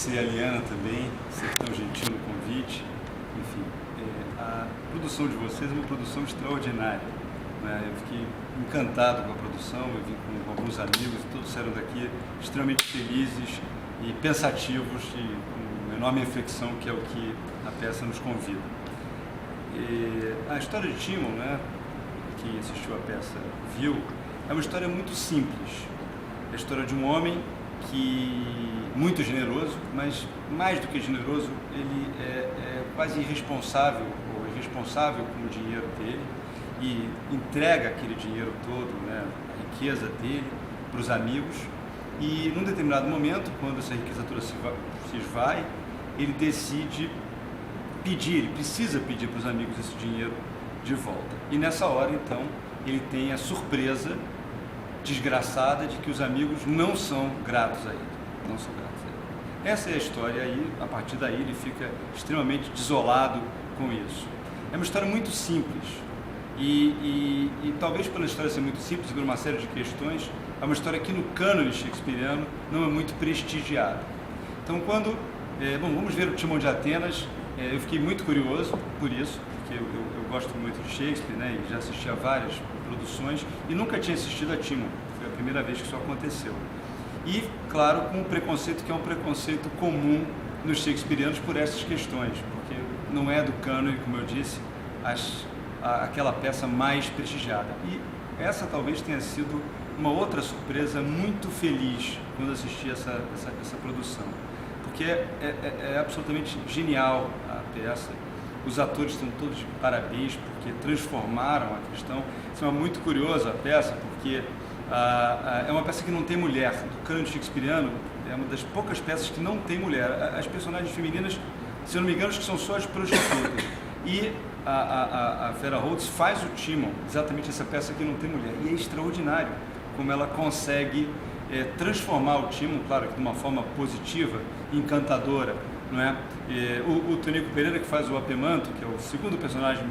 agradecer a Liana também, ser tão gentil no convite. Enfim, a produção de vocês é uma produção extraordinária, né? Eu fiquei encantado com a produção, eu vim com alguns amigos e todos saíram daqui extremamente felizes e pensativos e com uma enorme reflexão, que é o que a peça nos convida. E a história de Timon, né, quem assistiu a peça viu, é uma história muito simples. É a história de um homem muito generoso, mas mais do que generoso, ele é quase irresponsável ou irresponsável com o dinheiro dele e entrega aquele dinheiro todo, né, a riqueza dele, para os amigos. E num determinado momento, quando essa riqueza toda se esvai, ele decide pedir, ele precisa pedir para os amigos esse dinheiro de volta. E nessa hora, então, ele tem a surpresa desgraçada de que os amigos não são gratos a ele. Não são gratos a ele. Essa é a história, aí, a partir daí ele fica extremamente desolado com isso. É uma história muito simples e talvez pela história ser muito simples e por uma série de questões, é uma história que no cânone shakespeariano não é muito prestigiada. Então, vamos ver o Timão de Atenas. Eu fiquei muito curioso por isso, porque eu gosto muito de Shakespeare, né, e já assisti a várias produções e nunca tinha assistido a Timon. Foi a primeira vez que isso aconteceu. E, claro, com um preconceito que é um preconceito comum nos shakespearianos por essas questões, porque não é do cânone, como eu disse, aquela peça mais prestigiada. E essa talvez tenha sido uma outra surpresa muito feliz quando assisti essa produção, porque é absolutamente genial a peça. Os atores estão todos de parabéns porque transformaram a questão. Isso é muito curioso a peça, porque é uma peça que não tem mulher. Do cânone shakespeariano é uma das poucas peças que não tem mulher. As personagens femininas, se eu não me engano, acho que são só as prostitutas. E a Vera Holtz faz o Timon, exatamente essa peça que não tem mulher. E é extraordinário como ela consegue transformar o Timon, claro que de uma forma positiva, encantadora, não é? O Tonico Pereira, que faz o Apemanto, que é o segundo personagem,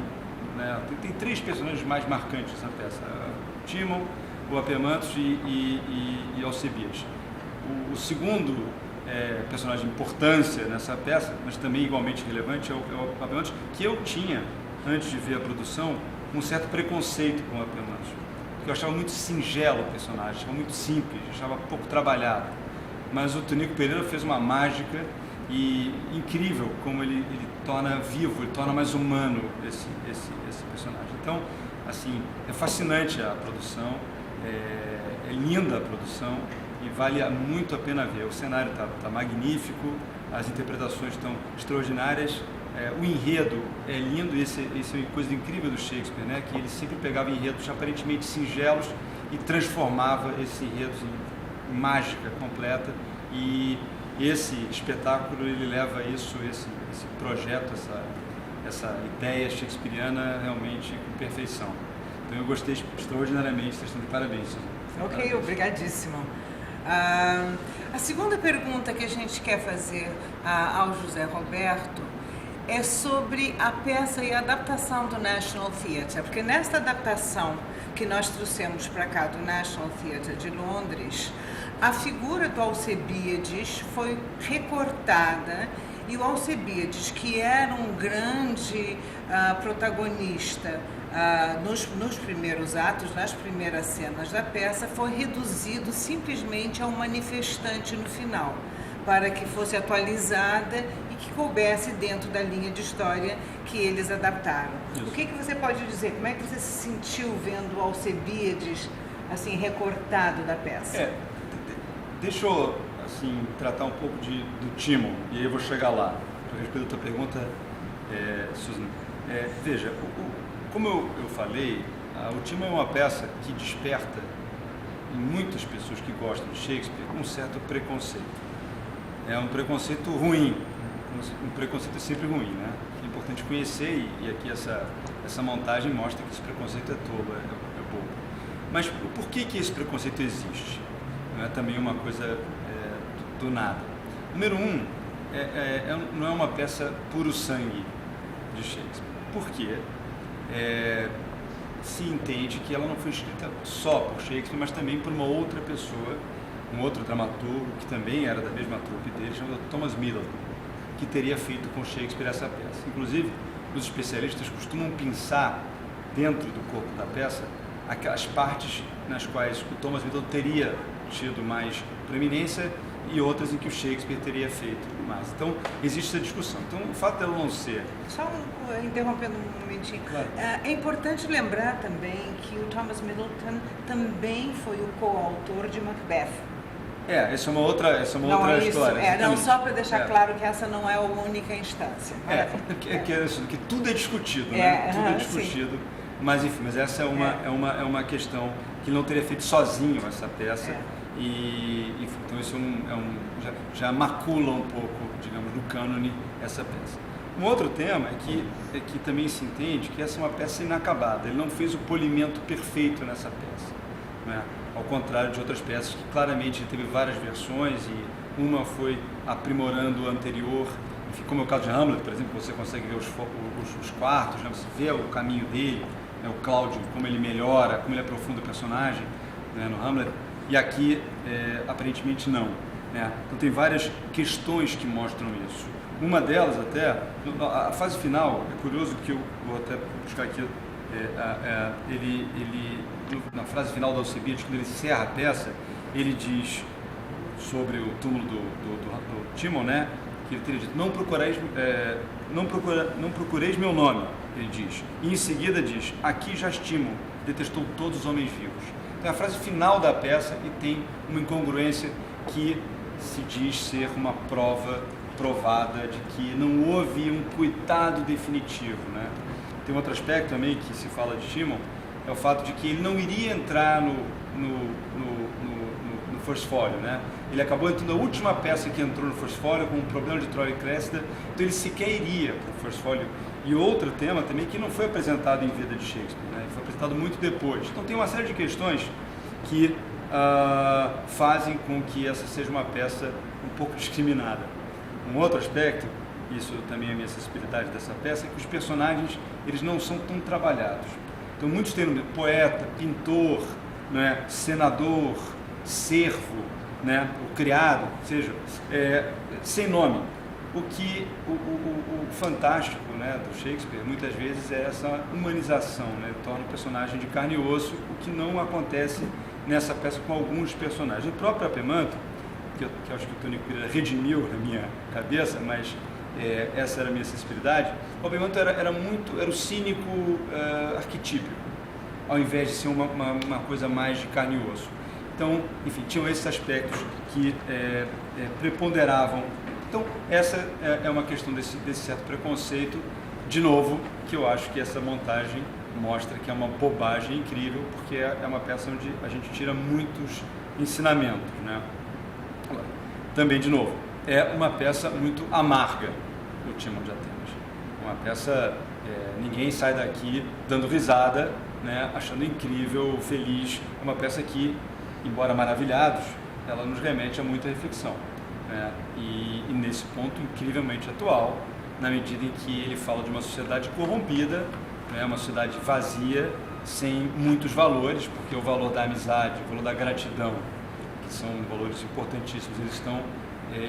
né? Tem três personagens mais marcantes nessa peça: o Timon, o Apemanto e Alcebiades. O segundo personagem de importância nessa peça, mas também igualmente relevante, é o Apemanto, que eu tinha, antes de ver a produção, um certo preconceito com o Apemanto, porque eu achava muito singelo o personagem, achava muito simples, achava pouco trabalhado. Mas o Tonico Pereira fez uma mágica e incrível como ele torna vivo, ele torna mais humano esse personagem. Então, assim, é fascinante a produção, é linda a produção e vale muito a pena ver. O cenário está magnífico, as interpretações estão extraordinárias, o enredo é lindo, e esse é uma coisa incrível do Shakespeare, né? Que ele sempre pegava enredos aparentemente singelos e transformava esse enredo em mágica completa. E esse espetáculo, ele leva esse projeto, essa ideia shakespeariana realmente com perfeição. Então eu gostei extraordinariamente, vocês estão de parabéns, Susan. Ok, parabéns. obrigadíssimo. A segunda pergunta que a gente quer fazer ao José Roberto é sobre a peça e a adaptação do National Theatre, porque nesta adaptação que nós trouxemos para cá do National Theatre de Londres, a figura do Alcebiades foi recortada e o Alcebiades, que era um grande protagonista nos primeiros atos, nas primeiras cenas da peça, foi reduzido simplesmente a um manifestante no final, para que fosse atualizada e que coubesse dentro da linha de história que eles adaptaram. Isso. O que você pode dizer? Como é que você se sentiu vendo o Alcebiades assim, recortado da peça? Deixa eu assim, tratar um pouco do Timon, e aí eu vou chegar lá. Para responder a tua pergunta, Susan. Veja, como eu falei, o Timon é uma peça que desperta em muitas pessoas que gostam de Shakespeare um certo preconceito. É um preconceito ruim, um preconceito é sempre ruim, né? É importante conhecer, e aqui essa montagem mostra que esse preconceito é tolo, é bobo. Mas por que esse preconceito existe? Não é também uma coisa do nada. Número um, não é uma peça puro sangue de Shakespeare. Por quê? Se entende que ela não foi escrita só por Shakespeare, mas também por uma outra pessoa um outro dramaturgo que também era da mesma trupe dele, chamado Thomas Middleton, que teria feito com Shakespeare essa peça. Inclusive, os especialistas costumam pensar dentro do corpo da peça aquelas partes nas quais o Thomas Middleton teria tido mais proeminência e outras em que o Shakespeare teria feito mais. Então, existe essa discussão. Então, o fato dela não ser... Só interrompendo um momentinho. Claro. É importante lembrar também que o Thomas Middleton também foi o coautor de Macbeth. Essa é uma outra história. Não, só para deixar claro que essa não é a única instância. Que tudo é discutido, né? Tudo é discutido. Sim. Mas, enfim, essa é uma questão que ele não teria feito sozinho essa peça. E, enfim, então isso já macula um pouco, digamos, no cânone essa peça. Um outro tema é que também se entende que essa é uma peça inacabada. Ele não fez o polimento perfeito nessa peça, né? Ao contrário de outras peças que claramente teve várias versões e uma foi aprimorando o anterior. Enfim, como é o caso de Hamlet, por exemplo, você consegue ver os quartos, né? Você vê o caminho dele, né? O Cláudio, como ele melhora, como ele aprofunda o personagem, né? No Hamlet. E aqui, aparentemente, não, né? Então, tem várias questões que mostram isso. Uma delas, até, a fase final, é curioso que eu vou até buscar aqui, na frase final do Alcibiades, quando ele encerra a peça, ele diz sobre o túmulo do Timon, né? Que ele teria dito, não procureis meu nome, ele diz. E em seguida diz, aqui já Timon detestou todos os homens vivos. Então, é a frase final da peça e tem uma incongruência que se diz ser uma prova provada de que não houve um cuidado definitivo, né? Tem outro aspecto também que se fala de Timon, é o fato de que ele não iria entrar no First Folio, né? Ele acabou entrando na última peça que entrou no First Folio com um problema de Troy e Cressida, então ele sequer iria para o First Folio. E outro tema também que não foi apresentado em vida de Shakespeare, né? Foi apresentado muito depois. Então tem uma série de questões que fazem com que essa seja uma peça um pouco discriminada. Um outro aspecto, isso também é a minha sensibilidade dessa peça, é que os personagens eles não são tão trabalhados. Então muitos têm poeta, pintor, né, senador, servo, né, o criado, ou seja, sem nome. O que o fantástico, né, do Shakespeare muitas vezes é essa humanização, né, torna o personagem de carne e osso, o que não acontece nessa peça com alguns personagens. O próprio Apemanto, que eu acho que o Tony Pereira redimiu na minha cabeça, mas essa era a minha sensibilidade, o Apemanto era o cínico arquetípico, ao invés de ser uma coisa mais de carne e osso. Então, enfim, tinham esses aspectos que preponderavam. Então, essa é uma questão desse certo preconceito, de novo, que eu acho que essa montagem mostra que é uma bobagem incrível, porque é uma peça onde a gente tira muitos ensinamentos, né? Também, de novo, é uma peça muito amarga, o Timon de Atenas. Uma peça, ninguém sai daqui dando risada, né, achando incrível, feliz. É uma peça que, embora maravilhados, ela nos remete a muita reflexão, né? E nesse ponto incrivelmente atual, na medida em que ele fala de uma sociedade corrompida, né, uma sociedade vazia, sem muitos valores, porque o valor da amizade, o valor da gratidão, que são valores importantíssimos, eles estão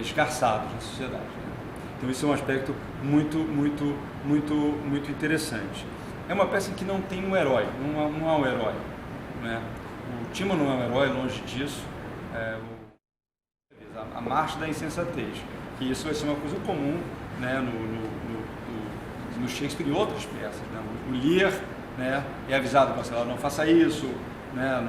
esgarçados na sociedade, né? Então isso é um aspecto muito interessante. É uma peça que não tem um herói, não há um herói, né? O Timon não é um herói, longe disso. A marcha da insensatez, que isso vai ser uma coisa comum, né, no Shakespeare e outras peças, né? O Lear, né, é avisado, não faça isso, né,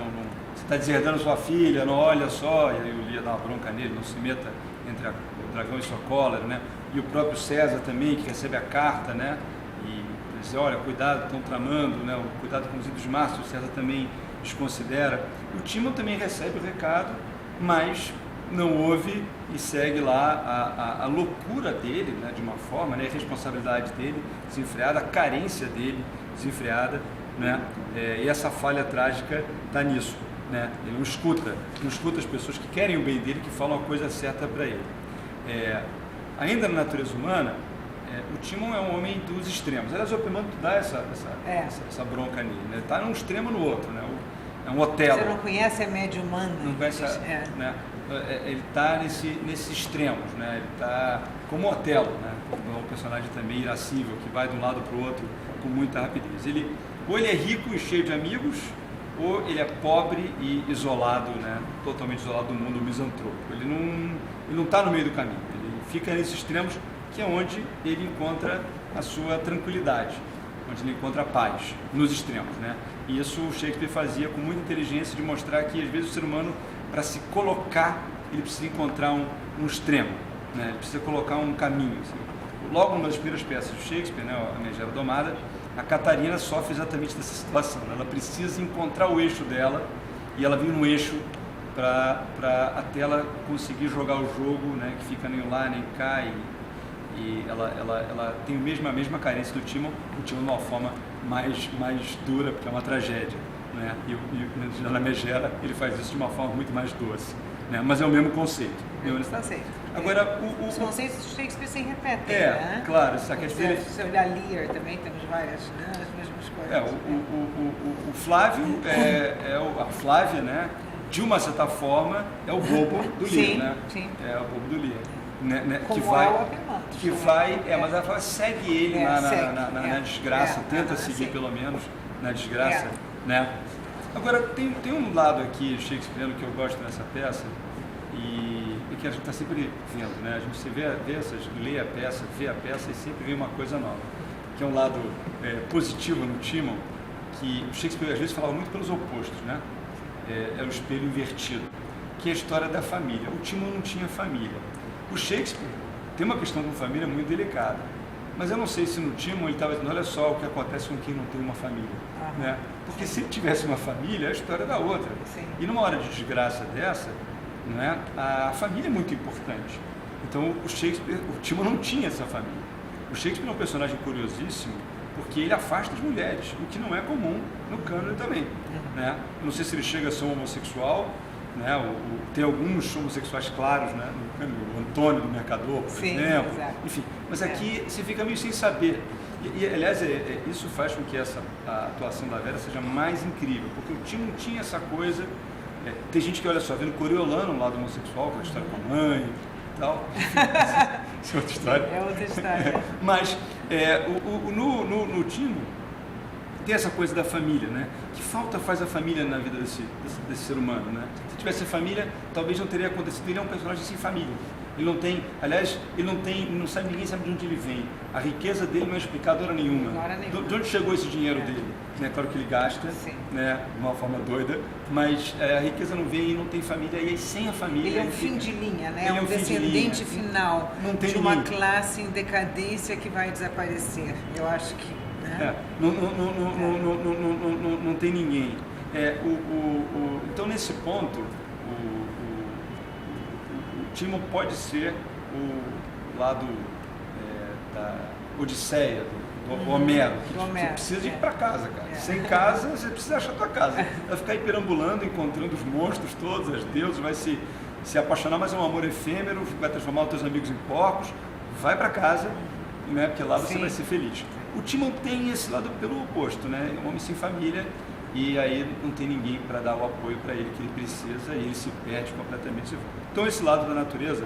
você está deserdando sua filha, não olha só, e aí o Lear dá uma bronca nele, não se meta entre o dragão e sua cólera, né? E o próprio César também, que recebe a carta, né, e diz, olha, cuidado, estão tramando, né, cuidado com os ídolos mastros, o César também desconsidera. O Timon também recebe o recado, mas não ouve e segue lá a loucura dele, né, de uma forma, né, a responsabilidade dele desenfreada, a carência dele desenfreada, né, e essa falha trágica está nisso, né, ele não escuta as pessoas que querem o bem dele, que falam a coisa certa para ele. Ainda na natureza humana, o Timon é um homem dos extremos. Aliás, o Apemanto dá essa bronca nele, né? Está num extremo no outro, né? É um Otelo. Você não conhece a média humana? Não conhece, né? ele está nesses extremos, né? Ele está como Otelo, né? É um personagem também irascível, que vai de um lado para o outro com muita rapidez. Ou ele é rico e cheio de amigos, ou ele é pobre e isolado, né? Totalmente isolado do mundo, misantropo. Ele não está no meio do caminho, ele fica nesses extremos, que é onde ele encontra a sua tranquilidade, onde ele encontra a paz, nos extremos, né? E isso o Shakespeare fazia com muita inteligência, de mostrar que às vezes o ser humano, para se colocar, ele precisa encontrar um extremo, né? Ele precisa colocar um caminho. Assim. Logo, uma das primeiras peças de Shakespeare, né, a Megera Domada, a Catarina sofre exatamente dessa situação. Ela precisa encontrar o eixo dela, e ela vem no eixo até ela conseguir jogar o jogo, né, que fica nem lá nem cá, e ela tem a mesma carência do Timon, o Timon de uma forma mais dura, porque é uma tragédia, né? E na Megera ele faz isso de uma forma muito mais doce, né? Mas é o mesmo conceito. Agora, os conceitos de Shakespeare se repetem, né? Claro, essa questão. Se olhar Lear também, temos várias, né, as mesmas coisas. O Flávio, a Flávia, né? De uma certa forma, é o bobo do Lear, né? Sim. É o bobo do Lear. Né, como que vai, mas ela fala, segue ele na desgraça, tenta seguir pelo menos na desgraça, né? Agora, tem um lado aqui shakespeariano que eu gosto nessa peça, e que a gente está sempre vendo, né? A gente lê a peça, vê a peça e sempre vê uma coisa nova, que é um lado positivo no Timon, que o Shakespeare às vezes falava muito pelos opostos, né? É o espelho invertido, que é a história da família. O Timon não tinha família. O Shakespeare tem uma questão com família muito delicada, mas eu não sei se no Timon ele estava dizendo, olha só o que acontece com quem não tem uma família, né? Porque se ele tivesse uma família, a história é da outra. Sim. E numa hora de desgraça dessa, né, a família é muito importante. Então o Timon não tinha essa família. O Shakespeare é um personagem curiosíssimo, porque ele afasta as mulheres, o que não é comum no cânone também, né? Eu não sei se ele chega a ser um homossexual, né? Tem alguns homossexuais claros, né? O Antônio do Mercador, por exemplo. Exato. Enfim, mas aqui você fica meio sem saber. Aliás, isso faz com que a atuação da Vera seja mais incrível, porque o Timon tinha essa coisa. Tem gente que, olha só, vendo Coriolano, um lado homossexual, com a história com a mãe e tal. Isso é outra história. É outra história. Mas no Timon tem essa coisa da família, né? Que falta faz a família na vida desse ser humano, né? Se tivesse família, talvez não teria acontecido. Ele é um personagem sem família. Ele não tem, aliás, não sabe, ninguém sabe de onde ele vem. A riqueza dele não é explicadora nenhuma. De onde chegou esse dinheiro dele? Né? Claro que ele gasta, né? De uma forma doida, mas a riqueza não vem e não tem família, e aí sem a família... Ele é um fim de linha, né? É um descendente final de uma classe em decadência que vai desaparecer. Eu acho que... Né? Não tem ninguém. Então, nesse ponto, o Timon pode ser o lado da Odisseia, do Homero, que você precisa de ir para casa, cara. Sem casa, você precisa achar a tua casa. Vai ficar aí perambulando, encontrando os monstros todos, as deusas, vai se apaixonar, mas é um amor efêmero, vai transformar os teus amigos em porcos, vai para casa, né, porque lá você vai ser feliz. O Timon tem esse lado pelo oposto, né? É um homem sem família, e aí não tem ninguém para dar o apoio para ele que ele precisa, e ele se perde completamente. Então esse lado da natureza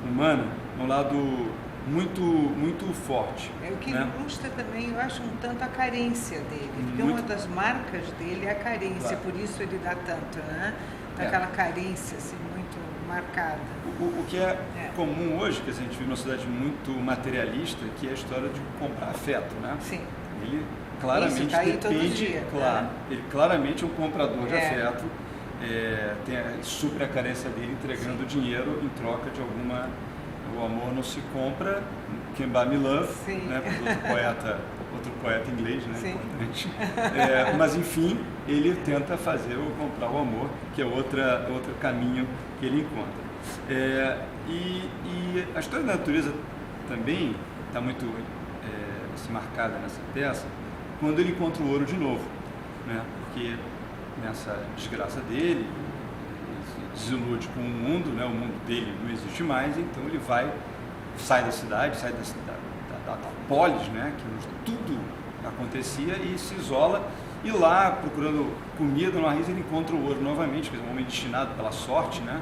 humana é um lado muito forte. É o que ilustra também, eu acho, um tanto a carência dele, porque uma das marcas dele é a carência, por isso ele dá tanto, né? Aquela carência assim, muito marcada. O que é comum hoje, que a gente vive numa sociedade muito materialista, que é a história de comprar afeto, né? Sim. Ele claramente isso, tá aí todo dia, ele claramente é um comprador de afeto, supre a carência dele entregando dinheiro em troca de alguma... O amor não se compra, Can Buy Me Love, né? Outro poeta inglês, né? Importante. Mas enfim, ele tenta comprar o amor, que é outro caminho que ele encontra. E a história da natureza também está muito marcada nessa peça, quando ele encontra o ouro de novo, né? Porque nessa desgraça dele, se desilude com o mundo, né? O mundo dele não existe mais, então ele sai da cidade, da polis, né? Que tudo acontecia, e se isola, e lá, procurando comida no Arris, ele encontra o ouro novamente, que é um homem destinado pela sorte, né?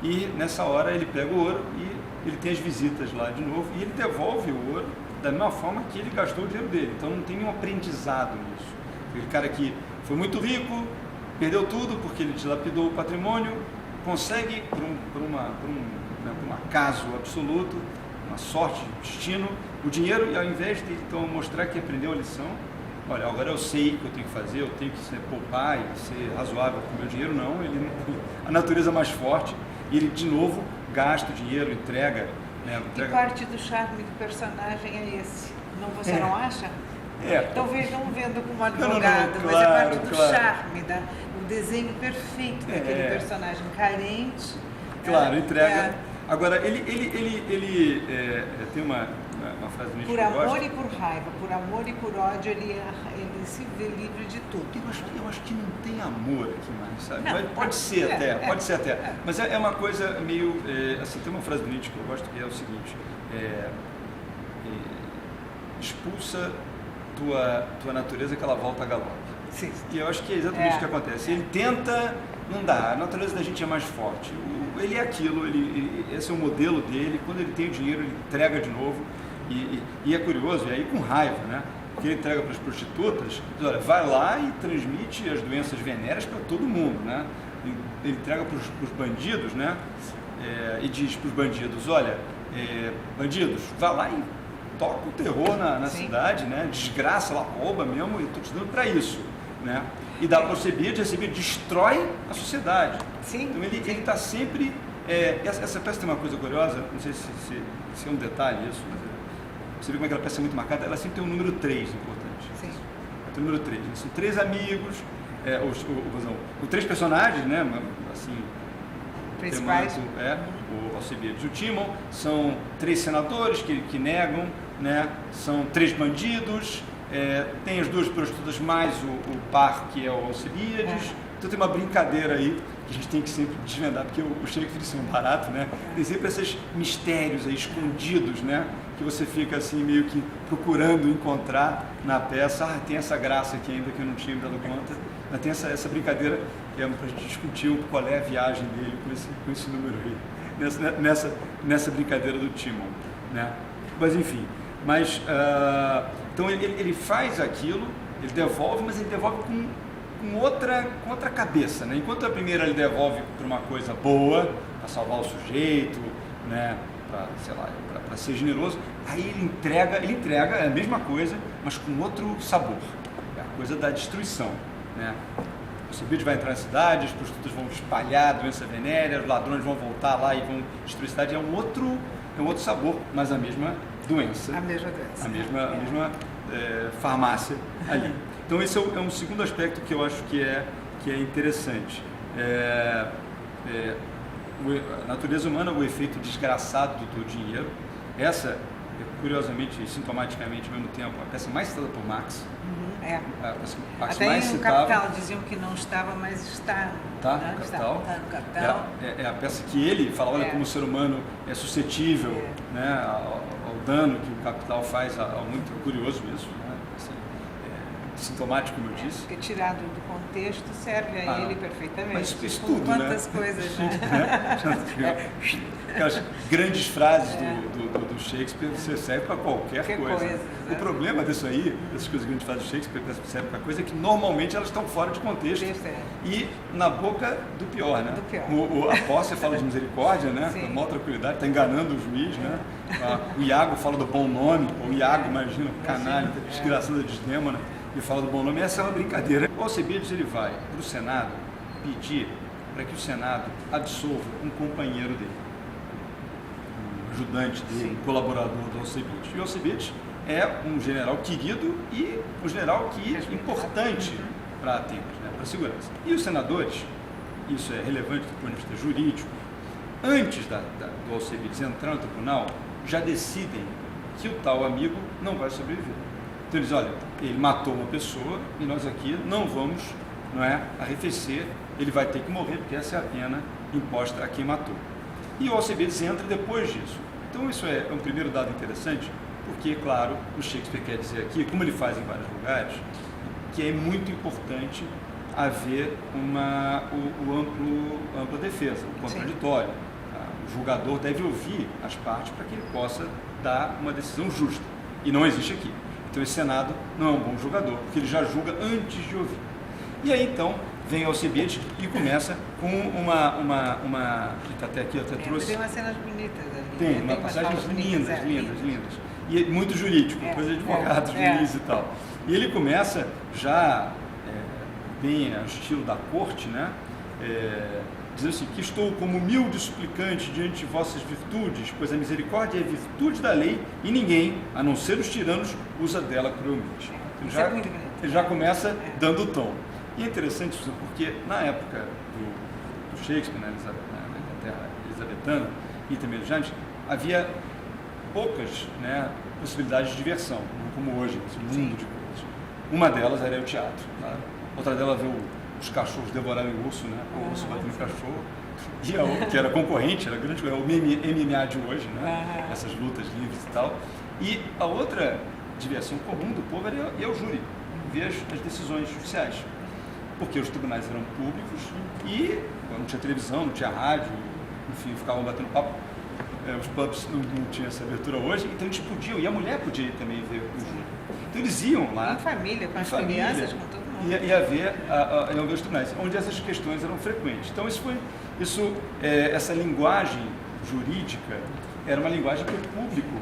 e nessa hora ele pega o ouro e ele tem as visitas lá de novo e ele devolve o ouro da mesma forma que ele gastou o dinheiro dele. Então não tem nenhum aprendizado nisso. Aquele cara que foi muito rico, perdeu tudo porque ele dilapidou o patrimônio, consegue, por um acaso absoluto, uma sorte, destino, o dinheiro, e ao invés de então mostrar que aprendeu a lição, olha, agora eu sei o que eu tenho que fazer, eu tenho que poupar e ser razoável com o meu dinheiro, não, a natureza é mais forte, e ele de novo gasta o dinheiro, entrega. E parte do charme do personagem é esse, você não acha? Talvez não vendo como advogado, mas é parte do charme, o desenho perfeito daquele personagem carente. Claro, entrega. Agora, ele tem uma frase bonita por que eu gosto. amor e por raiva, por amor e por ódio, ele se vê livre de tudo. Eu acho que não tem amor aqui mais, sabe? Não, pode ser até. Mas é uma coisa meio... assim, tem uma frase bonita que eu gosto que é o seguinte: expulsa tua natureza que ela volta a galope. Sim. E eu acho que é exatamente o que acontece. Ele tenta, não dá, a natureza da gente é mais forte. Ele é aquilo, esse é o modelo dele, quando ele tem o dinheiro, ele entrega de novo. E é curioso, e aí com raiva, né? Porque ele entrega para as prostitutas, diz, olha, vai lá e transmite as doenças venéreas para todo mundo, né? Ele entrega para os bandidos, né? E diz para os bandidos, olha, bandidos, vai lá e toca o terror na cidade, né? Desgraça lá, rouba mesmo, e estou te dando para isso, né? E dá para o Alcebiades, destrói a sociedade. Sim. Então ele está sempre... essa peça tem uma coisa curiosa, não sei se é um detalhe isso, mas você vê como aquela peça é muito marcada, ela sempre tem um número 3 importante. Sim. Tem o número 3. São 3 amigos, os 3 personagens, né? Assim, principais. O Alcebiades e o Timon, são 3 senadores que negam, né? São 3 bandidos, tem as 2 prostitutas mais o par que é o Alcebiades. Então tem uma brincadeira aí que a gente tem que sempre desvendar, porque o Shakespeare é um barato, né? Tem sempre esses mistérios aí escondidos, né? Que você fica assim meio que procurando encontrar na peça. Tem essa graça aqui ainda que eu não tinha me dado conta. Mas tem essa brincadeira para a gente discutir qual é a viagem dele com esse número aí, nessa brincadeira do Timon, né? Mas enfim, então ele faz aquilo, ele devolve, mas ele devolve com outra cabeça, né? Enquanto a primeira ele devolve para uma coisa boa, para salvar o sujeito, né? Para ser generoso, aí ele entrega a mesma coisa, mas com outro sabor, é a coisa da destruição, né? O Alcebiades vai entrar na cidade, as prostitutas vão espalhar a doença venérea, os ladrões vão voltar lá e vão destruir a cidade, é um outro sabor, mas a mesma doença. A mesma doença. A mesma farmácia ali. Então esse é um segundo aspecto que eu acho que é interessante. A natureza humana, o efeito desgraçado do dinheiro. Essa, curiosamente e sintomaticamente ao mesmo tempo, a peça mais citada por Marx. A peça Marx até mais no citada. Capital diziam que não estava, mas está. Tá, no Capital. Está no Capital. É a peça que ele fala, olha como o ser humano é suscetível, né, ao dano que o capital faz, muito curioso isso, né? Assim, sintomático, como eu disse. Porque tirado do contexto serve a ele perfeitamente. Mas isso tudo, quantas coisas, né? Aquelas grandes frases do Shakespeare, você serve para qualquer coisa. O problema disso aí, dessas coisas grandes frases do Shakespeare, serve para coisa é que normalmente elas estão fora de contexto e na boca do pior, né? Do pior. O Apóstolo fala de misericórdia, né? Com maior tranquilidade, está enganando o juiz, né? O Iago fala do bom nome, o Iago, imagina, canalha, desgraçada Desdémona, e fala do bom nome. Essa é uma brincadeira. O Alcebiades ele vai para o Senado pedir para que o Senado absolva um companheiro dele, um ajudante dele, um colaborador do Alcebiades. E o Alcebiades é um general querido e um general importante para Atenas, né, para a segurança. E os senadores, isso é relevante do ponto de vista jurídico, antes do Alcebiades entrar no tribunal, já decidem que o tal amigo não vai sobreviver. Então eles, olha, ele matou uma pessoa e nós aqui não vamos, arrefecer, ele vai ter que morrer, porque essa é a pena imposta a quem matou. E o Alcebiades entra depois disso. Então isso é um primeiro dado interessante, porque, claro, o Shakespeare quer dizer aqui, como ele faz em vários lugares, que é muito importante haver ampla defesa, o contraditório. julgador deve ouvir as partes para que ele possa dar uma decisão justa. E não existe aqui. Então, esse Senado não é um bom julgador, porque ele já julga antes de ouvir. E aí, então, vem Alcebiades e começa com uma até aqui, eu até trouxe... Tem umas cenas bonitas ali. Tem, uma passagens lindas. E é muito jurídico, coisa de advogados, juízes e tal. E ele começa já, bem ao estilo da corte, né? Dizendo assim, que estou como humilde suplicante diante de vossas virtudes, pois a misericórdia é a virtude da lei e ninguém, a não ser os tiranos, usa dela cruelmente. Ele já começa dando o tom. E é interessante isso porque na época do Shakespeare, na Inglaterra elisabetana e também do James, havia poucas, né, possibilidades de diversão, não como hoje, esse mundo de coisas. Uma delas era o teatro. Tá? Outra delas ver os cachorros devorarem o urso, né? O urso batendo no cachorro. E a outra, que era concorrente, era grande, o MMA de hoje, né? Essas lutas livres e tal. E a outra diversão comum do povo era ir ao júri, ver as decisões judiciais. Porque os tribunais eram públicos e não tinha televisão, não tinha rádio, enfim, ficavam batendo papo. Os pubs não tinham essa abertura hoje, então eles podiam, e a mulher podia também ver o júri. Então eles iam lá. Em família, com as crianças, com todo mundo. Ia ver os tribunais, onde essas questões eram frequentes. Então essa linguagem jurídica era uma linguagem que o público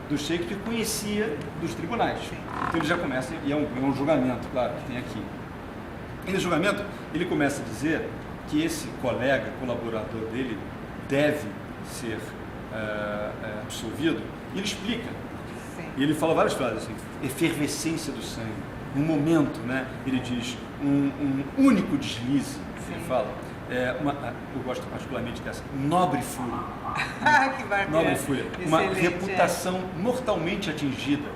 do Shakespeare conhecia dos tribunais. Então ele já começa, e é um julgamento, claro, que tem aqui. E no julgamento, ele começa a dizer que esse colega, colaborador dele, deve ser absolvido, e ele explica. Sim. E ele fala várias frases assim, efervescência do sangue, um momento, né? Ele diz, um único deslize, ele fala, eu gosto particularmente dessa, nobre fúria. Que bacana. Nobre fúria, uma Excelente, reputação mortalmente atingida.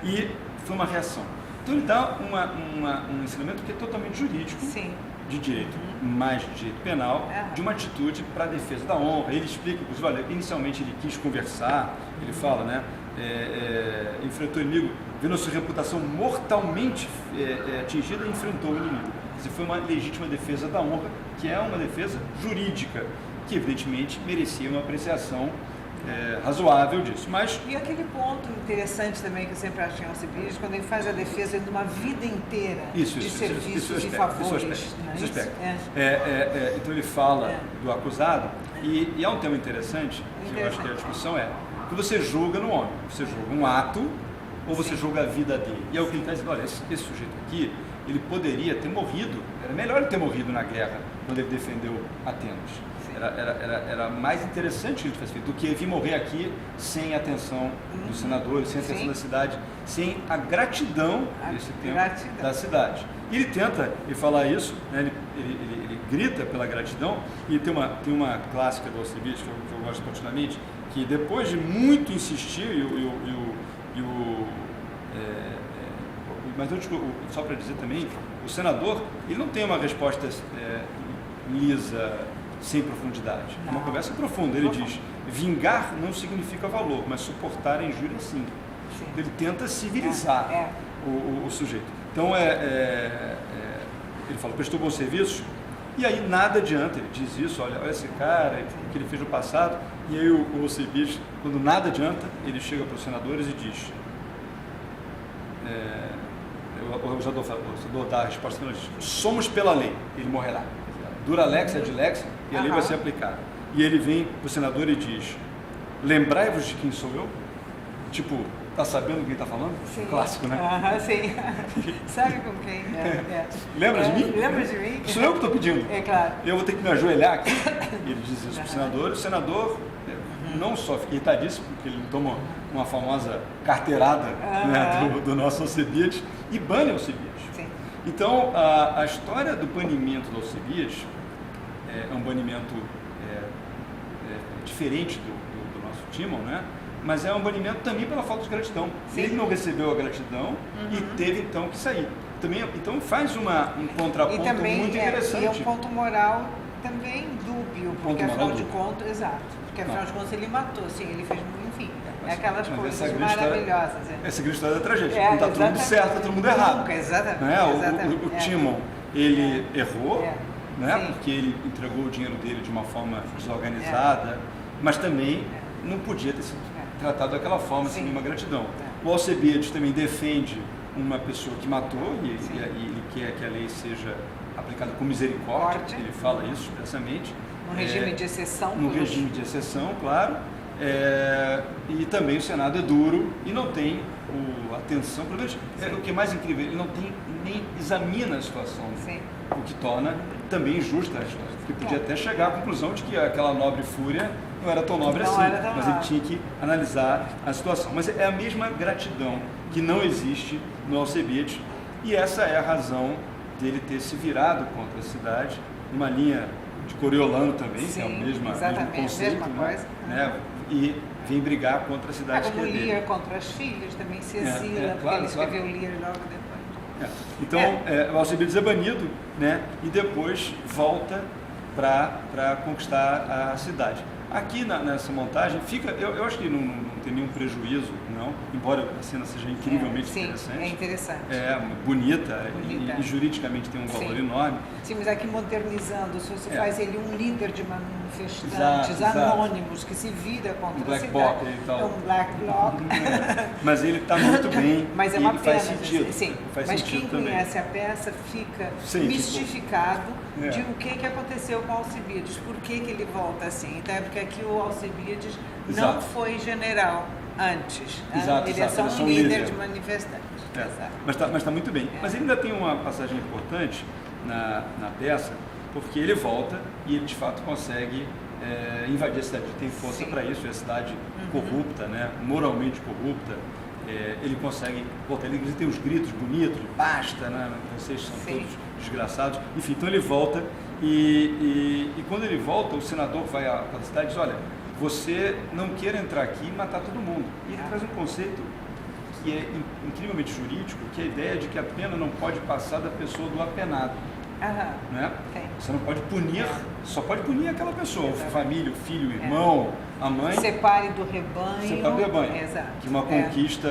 E foi uma reação. Então ele dá um ensinamento que é totalmente jurídico, Sim. de direito, mais de direito penal, de uma atitude para a defesa da honra. Ele explica, inclusive, olha, inicialmente ele quis conversar, ele fala, né, enfrentou o inimigo, vendo a sua reputação mortalmente atingida, enfrentou o inimigo. Quer dizer, foi uma legítima defesa da honra, que é uma defesa jurídica, que evidentemente merecia uma apreciação razoável disso. Mas E aquele ponto interessante também que eu sempre acho em Alcebiades, quando ele faz a defesa de uma vida inteira de serviços e favores. Então ele fala do acusado, e há um tema interessante, que eu acho que a discussão que você julga no homem, você julga um ato ou você julga a vida dele. E é o que ele está dizendo, olha, esse sujeito aqui, ele poderia ter morrido, era melhor ele ter morrido na guerra, quando ele defendeu Atenas. Era mais interessante que ele tivesse feito do que vir morrer aqui sem a atenção dos senadores, sem a atenção da cidade, sem a gratidão desse tempo da cidade. E ele falar isso, né, ele grita pela gratidão, e tem uma clássica do Alcebiades que eu gosto particularmente, que depois de muito insistir, mas só para dizer também, o senador, ele não tem uma resposta lisa, sem profundidade. É uma conversa profunda. Ele diz, vingar não significa valor, mas suportar a injúria sim. Ele tenta civilizar o sujeito. Então, ele fala, prestou bons serviços, e aí nada adianta. Ele diz isso, olha esse cara, o que ele fez no passado, e aí o Alcebiades, quando nada adianta, ele chega para os senadores e diz, o senador dá a resposta, ele diz, somos pela lei, ele morrerá. Dura lex, ad lex, e a lei vai ser aplicada. E ele vem para o senador e diz, lembrai-vos de quem sou eu? Tipo, tá sabendo quem está falando? Sim. Clássico, né? Sim. Sabe com quem? Lembra de mim? Lembra de mim? Sou eu que estou pedindo. É claro. Eu vou ter que me ajoelhar aqui. Ele diz isso para o senador. O senador não só fica irritadíssimo, porque ele toma uma famosa carteirada, né, do nosso Alcebiades, e bane Alcebiades. Então, a história do banimento do Alcebiades é um banimento diferente do nosso Timon, né? Mas é um banimento também pela falta de gratidão. Sim. Ele não recebeu a gratidão e teve então que sair. Também, então faz um contraponto muito interessante. E é um ponto moral também dúbio, porque afinal de contas, exato, porque afinal de contas ele matou, assim, ele fez muito, enfim, aquelas coisas maravilhosas. Essa grande história da tragédia. Não está todo mundo certo, está todo mundo errado. Nunca, exatamente. Né? O Timon, ele errou, né? Porque ele entregou o dinheiro dele de uma forma desorganizada, mas também não podia ter sido tratado daquela forma, sem nenhuma gratidão. O Alcebiades também defende uma pessoa que matou e ele quer que a lei seja aplicada com misericórdia, ele fala isso expressamente. Um regime de exceção. Um regime de exceção, claro. E também o Senado é duro e não tem atenção, pelo menos o que é mais incrível, ele não tem nem examina a situação, o que torna também injusta a situação, porque podia até chegar à conclusão de que aquela nobre fúria não era tão nobre assim, mas ele tinha que analisar a situação. Mas é a mesma gratidão que não existe no Alcebiades, e essa é a razão dele ter se virado contra a cidade, numa linha de Coriolano também, que é o mesmo conceito, né? E vem brigar contra a cidade como Lear contra as filhas, também se exila, porque ele escreveu Lear logo depois. Então, o Alcebiades é banido, né? E depois volta para conquistar a cidade. Aqui nessa montagem fica, eu acho que não tem nenhum prejuízo, não, embora a cena seja incrivelmente interessante. É interessante. Bonita. E juridicamente tem um valor enorme. Sim, mas aqui modernizando, se você faz ele um líder de manifestantes anônimos que se vira contra a cidade. É um black bloc. Mas ele está muito bem. Mas é uma pena. Faz sentido. Sim, mas quem conhece a peça fica mistificado de o que aconteceu com o Alcebiades, por que ele volta assim. Então é porque aqui o Alcebiades não foi general antes. Ele é só um líder de manifestantes. Mas está muito bem. Mas ele ainda tem uma passagem importante na peça, porque ele volta e ele de fato consegue invadir a cidade. Ele tem força para isso, é a cidade corrupta, né? Moralmente corrupta. Ele consegue voltar, ele tem os gritos bonitos, basta, né? Vocês são todos desgraçados. Enfim, então ele volta e quando ele volta, o senador vai à cidade e diz, olha, você não quer entrar aqui e matar todo mundo. E ele traz um conceito que é incrivelmente jurídico, que é a ideia de que a pena não pode passar da pessoa do apenado. Né? Você não pode punir, só pode punir aquela pessoa, a família, o filho, o irmão, a mãe. Separe do rebanho. Separe do rebanho. Que é uma conquista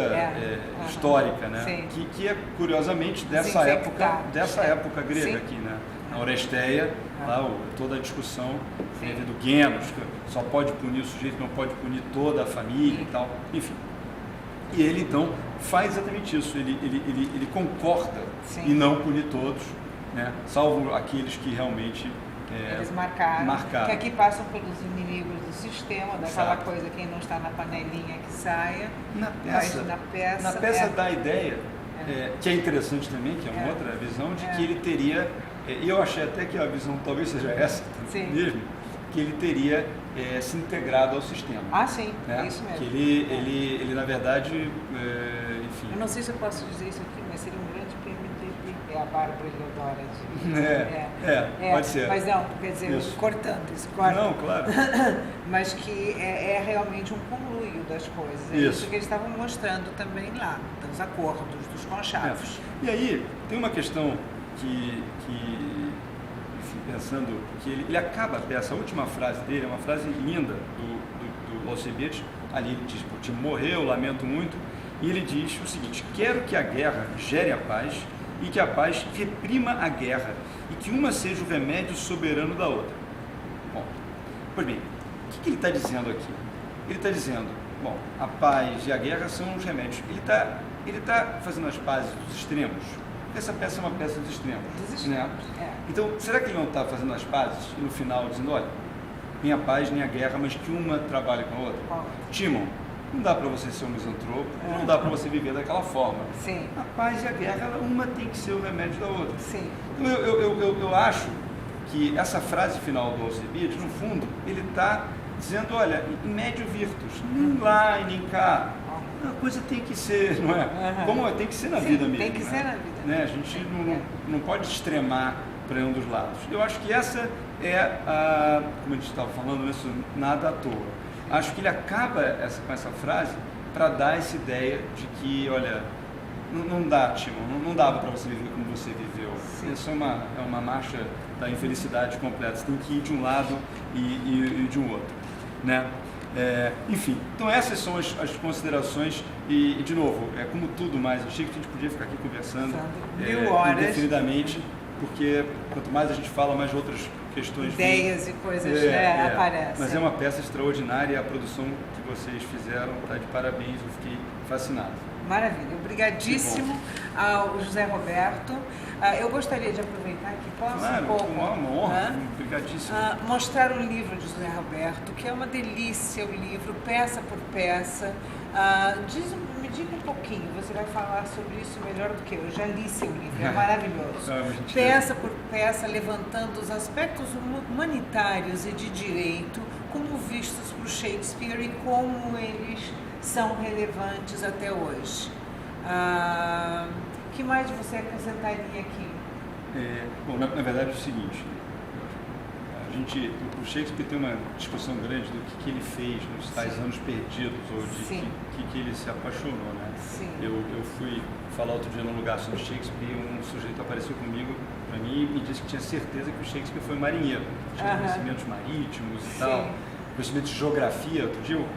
histórica, né? Que é curiosamente dessa época grega aqui, né? Na Oresteia, lá toda a discussão do Guenos, que só pode punir o sujeito, não pode punir toda a família e tal, enfim. E ele então faz exatamente isso, ele concorda e não punir todos, né? Salvo aqueles que realmente eles marcaram, que aqui passam pelos inimigos do sistema, daquela coisa, quem não está na panelinha que saia. Na peça dá a ideia, que é interessante também, que é uma outra visão, de que ele teria, e eu achei até que a visão talvez seja essa mesmo, que ele teria se integrado ao sistema. Sim, né? Isso mesmo. Que ele na verdade, enfim... Eu não sei se eu posso dizer isso aqui, mas seria um grande prêmio de a Bárbara Eleodora. Pode ser. Mas não, quer dizer, cortando isso, corta. Não, claro. Mas que é realmente um conluio das coisas. Isso que eles estavam mostrando também lá, dos acordos, dos conchavos. E aí, tem uma questão que pensando que ele acaba a peça, a última frase dele é uma frase linda do Alcebiades, ali ele diz, o time morreu, lamento muito, e ele diz o seguinte, quero que a guerra gere a paz e que a paz reprima a guerra e que uma seja o remédio soberano da outra. Bom, pois bem, o que ele está dizendo aqui? Ele está dizendo, bom, a paz e a guerra são os remédios. Ele está fazendo as pazes dos extremos. Essa peça é uma peça dos extremos. Né? Então, será que ele não está fazendo as pazes e no final dizendo, olha, nem a paz nem a guerra, mas que uma trabalhe com a outra? Timon, não dá para você ser um misantropo, não dá para você viver daquela forma. A paz e a guerra, uma tem que ser o remédio da outra. Então, eu acho que essa frase final do Alcebiades, no fundo, ele está dizendo, olha, in medio virtus, nem lá e nem cá. A coisa tem que ser, não é? Como tem que ser na vida mesmo. Tem que ser na vida. Né? A gente não pode extremar para um dos lados. Eu acho que essa é como a gente estava falando, isso nada à toa. Acho que ele acaba com essa frase para dar essa ideia de que, olha, não dá, Timon, não dava para você viver como você viveu. Isso é uma marcha da infelicidade completa. Você tem que ir de um lado e de um outro, né? Enfim, então essas são as considerações e de novo, como tudo mais antigo, a gente podia ficar aqui conversando indefinidamente, porque quanto mais a gente fala, mais outras questões... ideias e coisas aparecem. Mas é uma peça extraordinária e a produção que vocês fizeram está de parabéns, eu fiquei fascinado. Maravilha, obrigadíssimo ao José Roberto. Eu gostaria de aproveitar que posso claro, um pouco... uma honra, obrigadíssimo. Mostrar o livro de José Roberto, que é uma delícia o livro, peça por peça. Me diga um pouquinho, você vai falar sobre isso melhor do que eu já li seu livro, é maravilhoso. Peça por peça, levantando os aspectos humanitários e de direito, como vistos por Shakespeare e como eles são relevantes até hoje. O que mais você acrescentaria aqui? Bom, na verdade é o seguinte, o Shakespeare tem uma discussão grande do que ele fez nos tais anos perdidos, ou de que ele se apaixonou, né? Sim. Eu fui falar outro dia num lugar sobre Shakespeare e um sujeito apareceu comigo para mim e me disse que tinha certeza que o Shakespeare foi marinheiro, tinha conhecimentos marítimos e tal, conhecimentos de geografia. Outro dia eu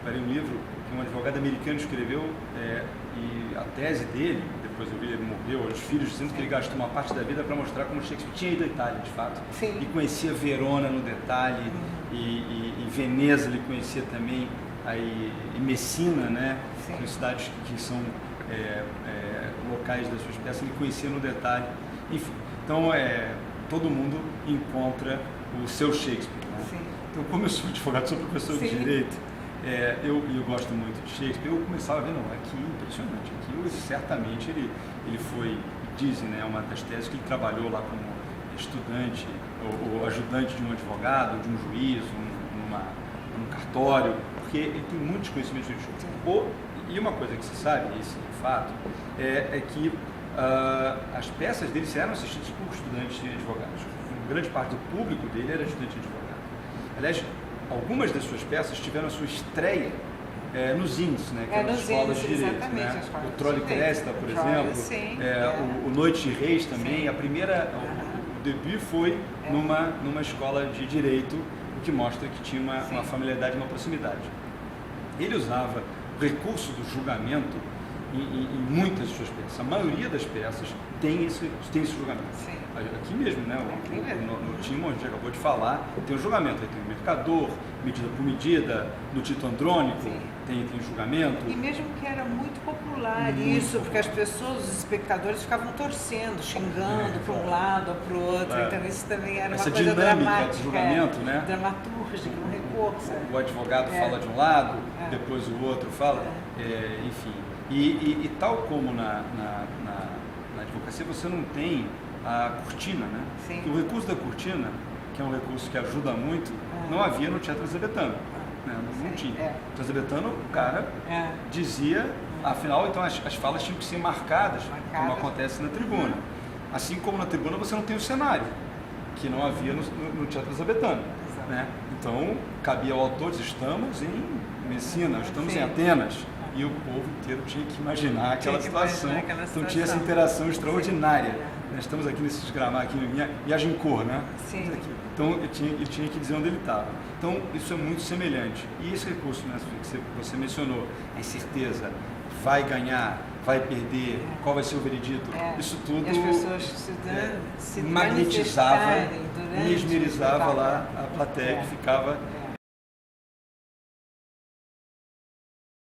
parei um livro que um advogado americano escreveu e a tese dele, depois eu vi ele morreu, os filhos dizendo que ele gastou uma parte da vida para mostrar como Shakespeare tinha ido à Itália, de fato, e conhecia Verona no detalhe, e Veneza ele conhecia também, e Messina, né, que cidades que são locais das suas peças, ele conhecia no detalhe, enfim. Então, todo mundo encontra o seu Shakespeare, né? Então, como eu sou advogado, sou professor de Direito, eu gosto muito de Shakespeare, eu começava a ver, aqui impressionante, aqui certamente ele foi, dizem, né, uma das teses que ele trabalhou lá como estudante ou ajudante de um advogado, de um juiz, num cartório, porque ele tem muitos conhecimentos jurídicos. E uma coisa que se sabe, esse fato, é que as peças dele eram assistidas por estudantes de advogados. Grande parte do público dele era estudante de advogado. Aliás, algumas das suas peças tiveram a sua estreia nos índices, né, aquelas escolas de direito, né? O Trolle Cresta, por exemplo, o Noite de Reis também, o debut foi numa escola de direito, o que mostra que tinha uma familiaridade, uma proximidade. Ele usava o recurso do julgamento em muitas de suas peças. A maioria das peças tem esse julgamento. Aqui mesmo, né? No Timon, a gente acabou de falar, tem o julgamento, aí tem o mercador, medida por medida, no Tito Andrônico tem julgamento. E mesmo que era muito popular isso, porque as pessoas, os espectadores ficavam torcendo, xingando para um lado ou para o outro, então isso também era uma coisa dramática, do julgamento, né? Dramatúrgica, um recurso. O advogado fala de um lado, depois o outro fala, enfim. E tal como na advocacia, você não tem a cortina, né? O recurso da cortina, que é um recurso que ajuda muito, não havia no teatro elizabetano. Né? Não tinha. No teatro elizabetano, o cara dizia, afinal, então as falas tinham que ser marcadas, como acontece na tribuna. Assim como na tribuna você não tem o cenário, que não havia no teatro elizabetano. Né? Então, cabia ao autor dizer, estamos em Messina, estamos em Atenas. E o povo inteiro tinha que imaginar aquela situação. Então tinha essa interação extraordinária. Nós estamos aqui nesses gramados, aqui em Agincourt, né? Então ele tinha que dizer onde ele estava. Então isso é muito semelhante. E esse recurso, né, que você mencionou, a incerteza, vai ganhar, vai perder, qual vai ser o veredito, isso tudo e as pessoas se magnetizava, mesmerizava lá a plateia que ficava